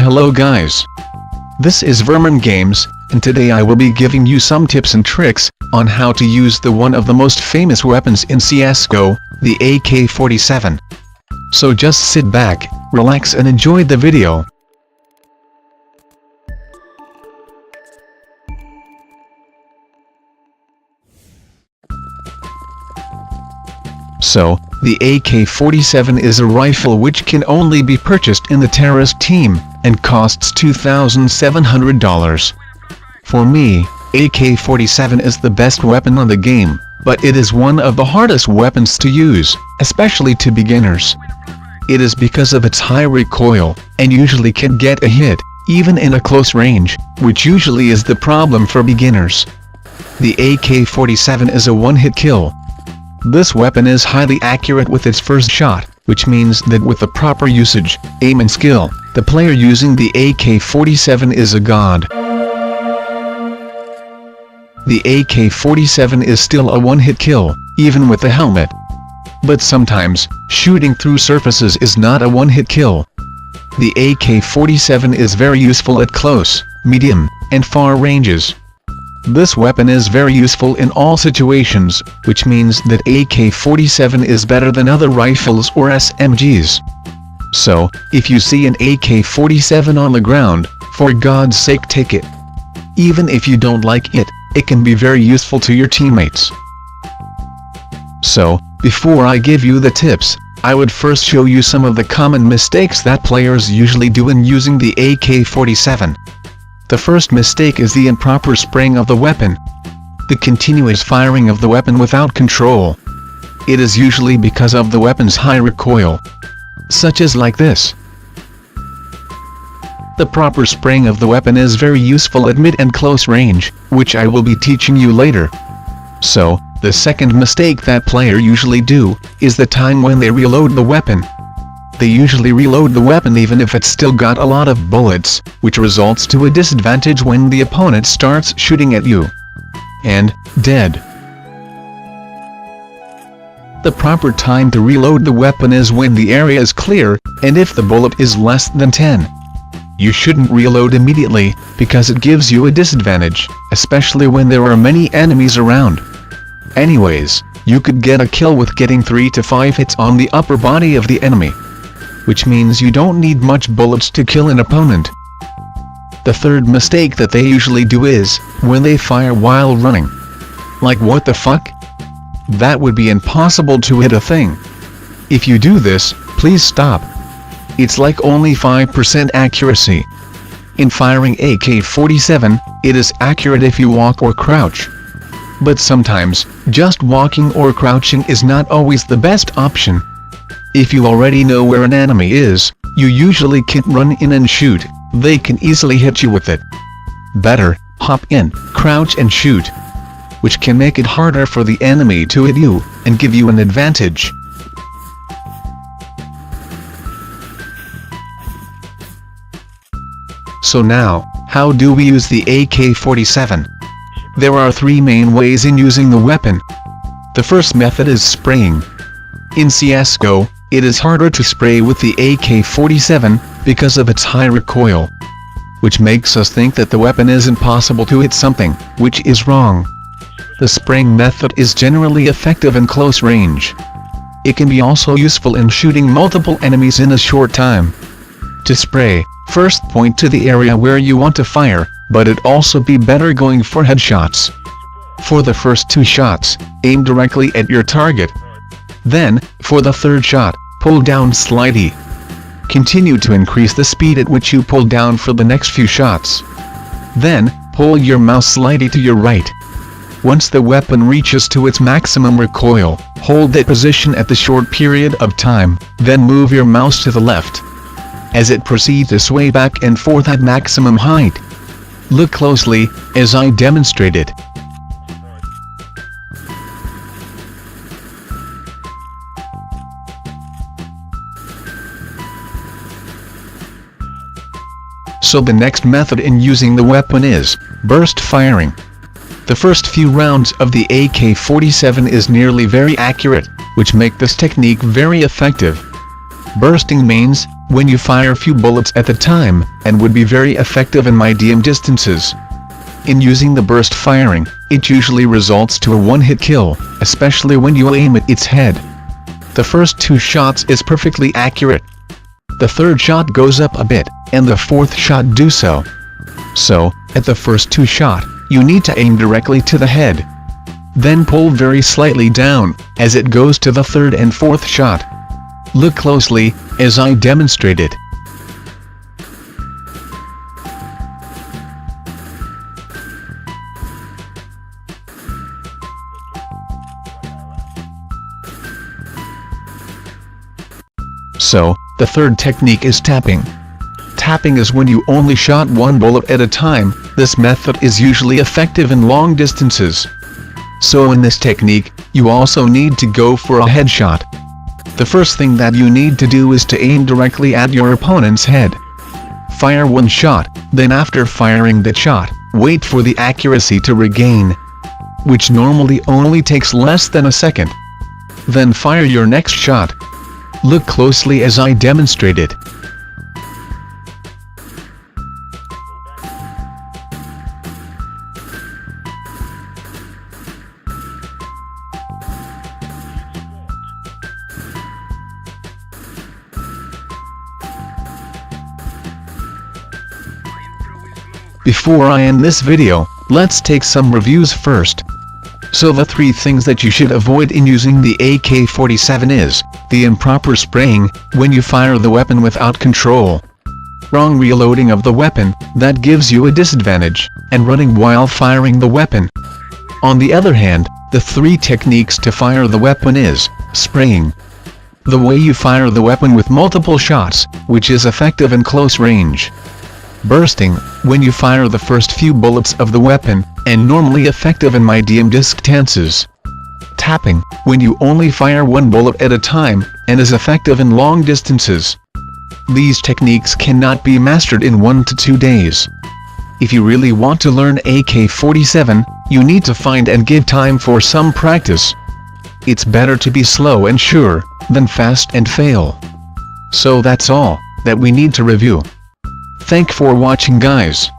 Hello guys. This is Vermin Games, and today I will be giving you some tips and tricks on how to use one of the most famous weapons in CSGO, the AK-47. So just sit back, relax and enjoy the video. So, the AK-47 is a rifle which can only be purchased in the terrorist team, and costs $2,700. For me, AK-47 is the best weapon on the game, but it is one of the hardest weapons to use, especially to beginners. It is because of its high recoil, and usually can get a hit, even in a close range, which usually is the problem for beginners. The AK-47 is a one-hit kill. This weapon is highly accurate with its first shot, which means that with the proper usage, aim and skill, the player using the AK-47 is a god. The AK-47 is still a one-hit kill, even with the helmet. But sometimes, shooting through surfaces is not a one-hit kill. The AK-47 is very useful at close, medium, and far ranges. This weapon is very useful in all situations, which means that AK-47 is better than other rifles or SMGs. So, if you see an AK-47 on the ground, for God's sake take it. Even if you don't like it, it can be very useful to your teammates. So, before I give you the tips, I would first show you some of the common mistakes that players usually do in using the AK-47. The first mistake is the improper spraying of the weapon. The continuous firing of the weapon without control. It is usually because of the weapon's high recoil. Such as like this. The proper spraying of the weapon is very useful at mid and close range, which I will be teaching you later. So, the second mistake that players usually do, is the time when they reload the weapon. They usually reload the weapon even if it's still got a lot of bullets, which results to a disadvantage when the opponent starts shooting at you. And, dead. The proper time to reload the weapon is when the area is clear, and if the bullet is less than 10. You shouldn't reload immediately, because it gives you a disadvantage, especially when there are many enemies around. Anyways, you could get a kill with getting 3 to 5 hits on the upper body of the enemy. Which means you don't need much bullets to kill an opponent. The third mistake that they usually do is, when they fire while running. Like what the fuck? That would be impossible to hit a thing. If you do this, please stop. It's like only 5% accuracy. In firing AK-47, it is accurate if you walk or crouch. But sometimes, just walking or crouching is not always the best option. If you already know where an enemy is, you usually can't run in and shoot, they can easily hit you with it. Better, hop in, crouch and shoot. Which can make it harder for the enemy to hit you, and give you an advantage. So now, how do we use the AK-47? There are 3 main ways in using the weapon. The first method is spraying. In CSGO, it is harder to spray with the AK-47, because of its high recoil. Which makes us think that the weapon is impossible to hit something, which is wrong. The spraying method is generally effective in close range. It can be also useful in shooting multiple enemies in a short time. To spray, first point to the area where you want to fire, but it also be better going for headshots. For the first 2 shots, aim directly at your target. Then, for the third shot, pull down slightly. Continue to increase the speed at which you pull down for the next few shots. Then, pull your mouse slightly to your right. Once the weapon reaches to its maximum recoil, hold that position at the short period of time, then move your mouse to the left. As it proceeds to sway back and forth at maximum height. Look closely, as I demonstrated. So the next method in using the weapon is burst firing. The first few rounds of the AK-47 is nearly very accurate, which make this technique very effective. Bursting means when you fire few bullets at a time, and would be very effective in medium distances. In using the burst firing, it usually results to a one-hit kill, especially when you aim at its head. The first 2 shots is perfectly accurate. The third shot goes up a bit, and the fourth shot do so. So, at the first 2 shot, you need to aim directly to the head. Then pull very slightly down, as it goes to the third and fourth shot. Look closely, as I demonstrated. So, the third technique is tapping. Tapping is when you only shot 1 bullet at a time. This method is usually effective in long distances. So in this technique, you also need to go for a headshot. The first thing that you need to do is to aim directly at your opponent's head. Fire 1 shot, then after firing that shot, wait for the accuracy to regain, which normally only takes less than a second. Then fire your next shot. Look closely as I demonstrated. Before I end this video, let's take some reviews first. So the 3 things that you should avoid in using the AK-47 is, the improper spraying, when you fire the weapon without control. Wrong reloading of the weapon, that gives you a disadvantage, and running while firing the weapon. On the other hand, the 3 techniques to fire the weapon is, spraying. The way you fire the weapon with multiple shots, which is effective in close range. Bursting, when you fire the first few bullets of the weapon, and normally effective in medium distances. Tapping, when you only fire 1 bullet at a time, and is effective in long distances. These techniques cannot be mastered in 1 to 2 days. If you really want to learn AK-47, you need to find and give time for some practice. It's better to be slow and sure, than fast and fail. So that's all that we need to review. Thank for watching, guys.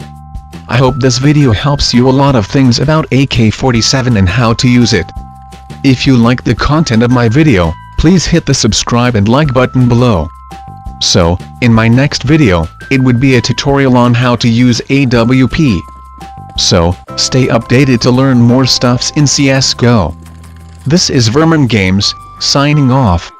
I hope this video helps you a lot of things about AK-47 and how to use it. If you like the content of my video, please hit the subscribe and like button below. So, in my next video, it would be a tutorial on how to use AWP. So, stay updated to learn more stuffs in CSGO. This is Vermin Games, signing off.